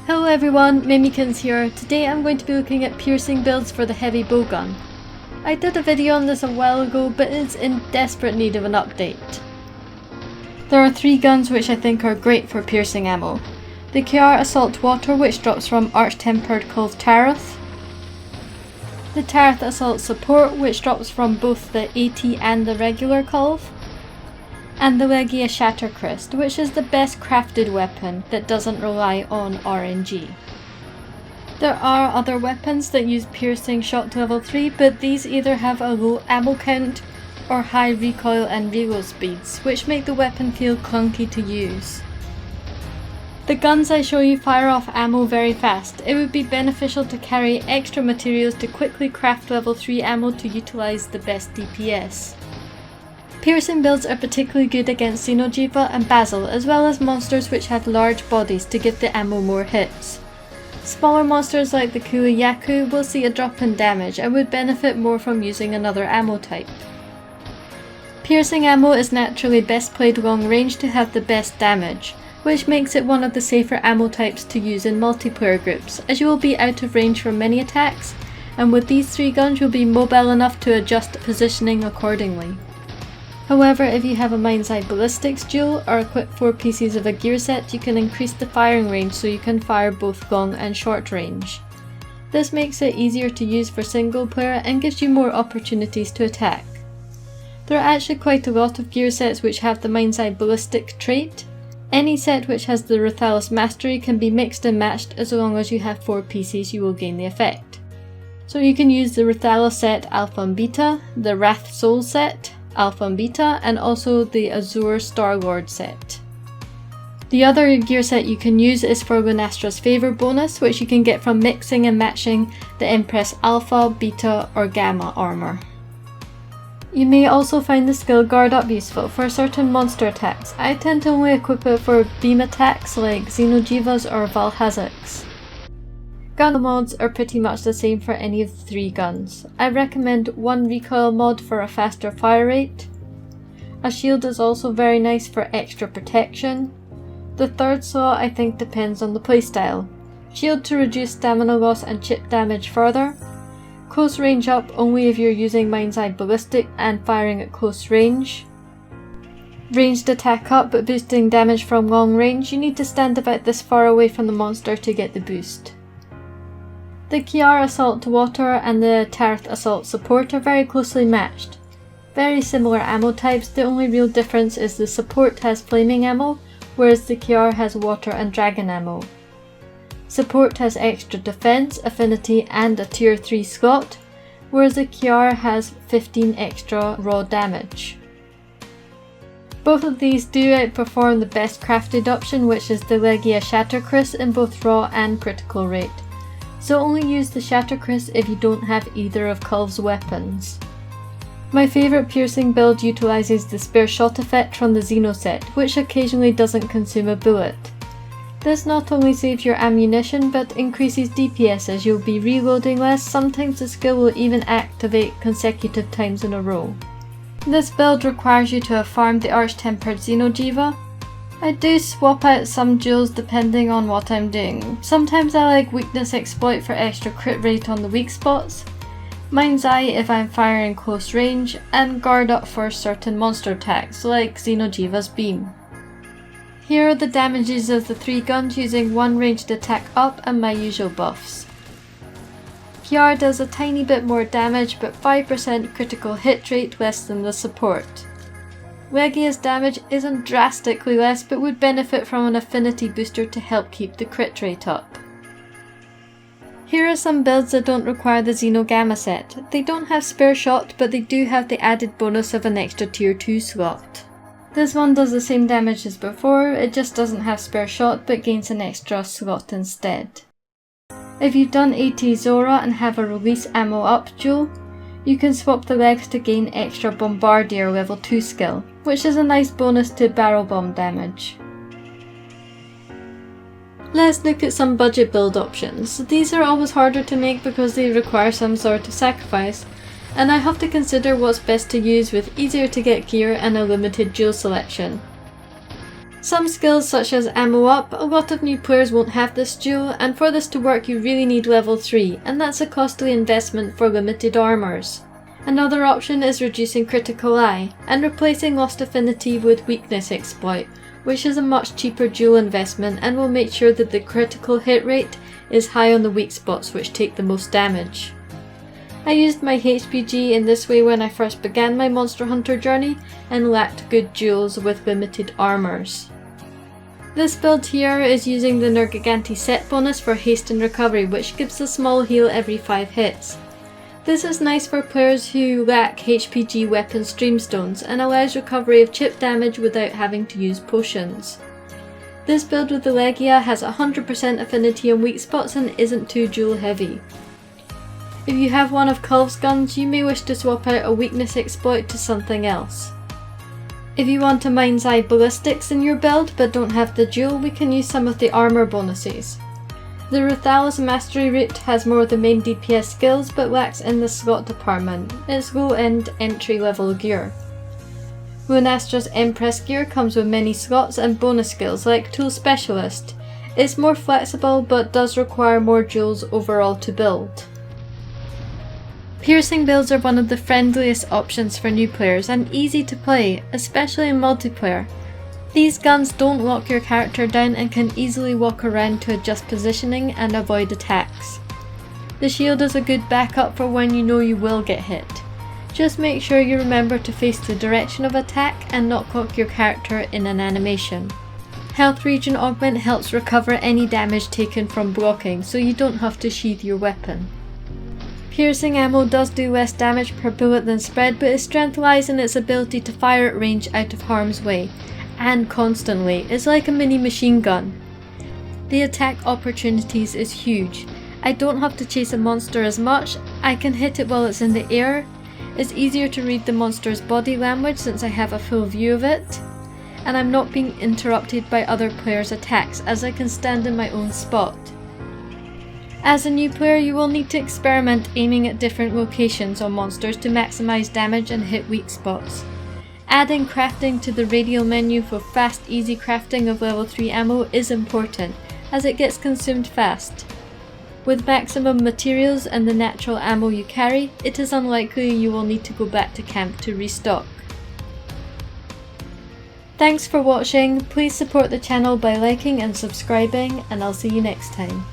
Hello everyone, Mimikins here. Today I'm going to be looking at piercing builds for the heavy bowgun. I did a video on this a while ago, but it's in desperate need of an update. There are 3 guns which I think are great for piercing ammo. The Kjarr Assault Water, which drops from arch-tempered Culve Taroth. The Taroth Assault Support, which drops from both the AT and the regular Culve. And the legia Shattercryst, which is the best crafted weapon that doesn't rely on RNG. There are other weapons that use piercing shot to level 3, but these either have a low ammo count or high recoil and reload speeds, which make the weapon feel clunky to use. The guns I show you fire off ammo very fast. It would be beneficial to carry extra materials to quickly craft level 3 ammo to utilise the best DPS. Piercing builds are particularly good against Xeno and Basil, as well as monsters which have large bodies to give the ammo more hits. Smaller monsters like the Yaku will see a drop in damage and would benefit more from using another ammo type. Piercing ammo is naturally best played long range to have the best damage, which makes it one of the safer ammo types to use in multiplayer groups, as you will be out of range from many attacks, and with these 3 guns you'll be mobile enough to adjust positioning accordingly. However, if you have a mind's eye ballistics duel or equip 4 pieces of a gear set, you can increase the firing range so you can fire both long and short range. This makes it easier to use for single player and gives you more opportunities to attack. There are actually quite a lot of gear sets which have the mind's eye ballistic trait. Any set which has the Ruthalis mastery can be mixed and matched. As long as you have 4 pieces you will gain the effect. So you can use the Ruthalis set Alpha and Beta, the Wrath Soul set Alpha and Beta, and also the Azure Star-Lord set. The other gear set you can use is for Lunastra's Favour bonus, which you can get from mixing and matching the Empress Alpha, Beta or Gamma armour. You may also find the skill Guard Up useful for certain monster attacks. I tend to only equip it for beam attacks like Xenojivas or Valhaziks. Gun mods are pretty much the same for any of the 3 guns. I recommend 1 recoil mod for a faster fire rate. A shield is also very nice for extra protection. The 3rd slot I think depends on the playstyle. Shield to reduce stamina loss and chip damage further. Close range up only if you're using mind's eye ballistic and firing at close range. Ranged attack up, but boosting damage from long range. You need to stand about this far away from the monster to get the boost. The Kjarr Assault Water and the Taroth Assault Support are very closely matched. Very similar ammo types, the only real difference is the Support has flaming ammo, whereas the Kjarr has water and dragon ammo. Support has extra defense, affinity and a tier 3 slot, whereas the Kjarr has 15 extra raw damage. Both of these do outperform the best crafted option, which is the legia Shattercryst in both raw and critical rate. So only use the Shattercryst if you don't have either of Culve's weapons. My favourite piercing build utilises the Spareshot effect from the Xeno set, which occasionally doesn't consume a bullet. This not only saves your ammunition but increases DPS as you'll be reloading less. Sometimes the skill will even activate consecutive times in a row. This build requires you to have farmed the arch-tempered Xenojiva. I do swap out some duels depending on what I'm doing. Sometimes I like weakness exploit for extra crit rate on the weak spots, mind's eye if I'm firing close range, and guard up for certain monster attacks like Xenojiva's beam. Here are the damages of the 3 guns using 1 ranged attack up and my usual buffs. Kjarr does a tiny bit more damage but 5% critical hit rate less than the support. Legia's damage isn't drastically less but would benefit from an affinity booster to help keep the crit rate up. Here are some builds that don't require the Xeno Gamma set. They don't have Spareshot, but they do have the added bonus of an extra tier 2 slot. This one does the same damage as before, it just doesn't have Spareshot but gains an extra slot instead. If you've done AT Zora and have a release ammo up duel, you can swap the legs to gain extra Bombardier level 2 skill, which is a nice bonus to barrel bomb damage. Let's look at some budget build options. These are always harder to make because they require some sort of sacrifice, and I have to consider what's best to use with easier to get gear and a limited duel selection. Some skills such as ammo up, a lot of new players won't have this duel, and for this to work you really need level 3, and that's a costly investment for limited armors. Another option is reducing critical eye, and replacing lost affinity with weakness exploit, which is a much cheaper dual investment and will make sure that the critical hit rate is high on the weak spots which take the most damage. I used my HBG in this way when I first began my Monster Hunter journey and lacked good duels with limited armors. This build here is using the Nergiganti set bonus for hasten recovery, which gives a small heal every 5 hits. This is nice for players who lack HBG weapon streamstones and allows recovery of chip damage without having to use potions. This build with the legia has 100% affinity on weak spots and isn't too duel heavy. If you have one of Culve's guns, you may wish to swap out a weakness exploit to something else. If you want a mind's eye ballistics in your build but don't have the duel, we can use some of the armor bonuses. The Ruthal's Mastery Route has more of the main DPS skills but lacks in the slot department. It's low end entry level gear. Lunastra's Empress gear comes with many slots and bonus skills like Tool Specialist. It's more flexible but does require more duels overall to build. Piercing builds are one of the friendliest options for new players and easy to play, especially in multiplayer. These guns don't lock your character down and can easily walk around to adjust positioning and avoid attacks. The shield is a good backup for when you know you will get hit. Just make sure you remember to face the direction of attack and not lock your character in an animation. Health Regen Augment helps recover any damage taken from blocking, so you don't have to sheath your weapon. Piercing ammo does do less damage per bullet than spread, but its strength lies in its ability to fire at range out of harm's way, and constantly. It's like a mini machine gun. The attack opportunities is huge. I don't have to chase a monster as much, I can hit it while it's in the air. It's easier to read the monster's body language since I have a full view of it, and I'm not being interrupted by other players' attacks as I can stand in my own spot. As a new player, you will need to experiment aiming at different locations on monsters to maximise damage and hit weak spots. Adding crafting to the radial menu for fast, easy crafting of level 3 ammo is important, as it gets consumed fast. With maximum materials and the natural ammo you carry, it is unlikely you will need to go back to camp to restock. Thanks for watching, please support the channel by liking and subscribing, and I'll see you next time.